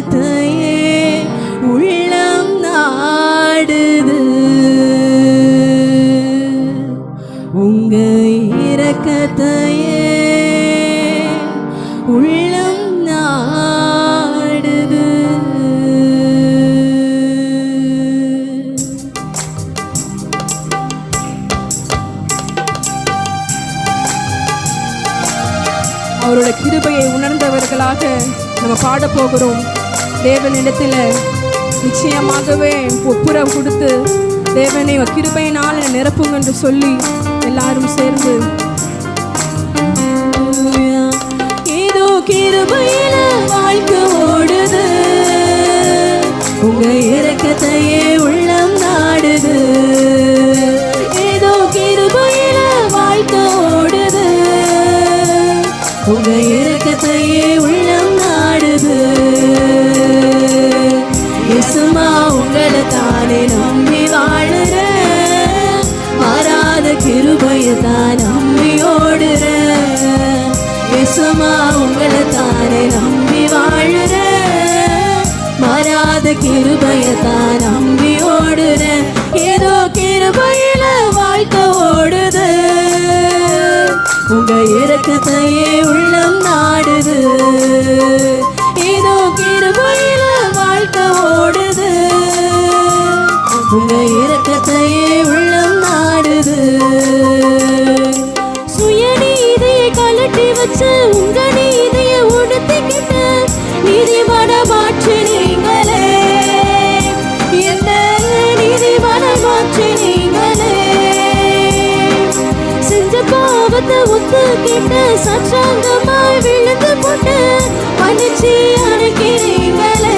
இரக்கத்தையே உள்ளம் நாடுது. உங்க இரக்கத்தையே உள்ளம் நாடுது. அவரோட கிருபையை உணர்ந்தவர்களாக நம்ம பாட போகிறோம். தேவனிடத்தில் நிச்சயமாகவே ஒப்புரவு கொடுத்து தேவனை கிருபையினால் நிரப்புங்க என்று சொல்லி எல்லாரும் சேர்ந்து ஏதோ கிருபையில வாழ்க்கை ஓடுது. உங்க இரக்கத்தையே உள்ளம் நாடுது. ஏதோ கிருபையில வாழ்க்கை ஓடுது. உங்க இரக்கத்தையே உள்ளம் நாடுது. இயேசுமா உங்களை தானே நம்பி வாழுற, மாறாத கிருபையை தான் நம்பி ஓடுற. இயேசுமா உங்களை தானே நம்பி வாழுற, மாறாத கிருபையை தான் நம்பி ஓடுற. ஏதோ கிருபையில வாழ்க்கை ஓடுது. உங்க இரக்கத்தையே உள்ளம் நாடுது. ஏதோ கிருபையில வாழ்க்கை ஓடுது. உங்க இரக்கத்தையே உள்ளம் நாடுது. சுயநீதியை கலட்டி வச்சு உங்க நீதியை உடுத்திக்கிட்டு நீதிமான மாற்றினீங்களே. என்ன நீதிமான மாற்றினீங்களே. செஞ்ச பாவத்தை ஒத்துக்கிட்டு சற்றாங்கமாய் விழுந்து போட்டு மன்னிச்சு அனுக்கிறீங்களே.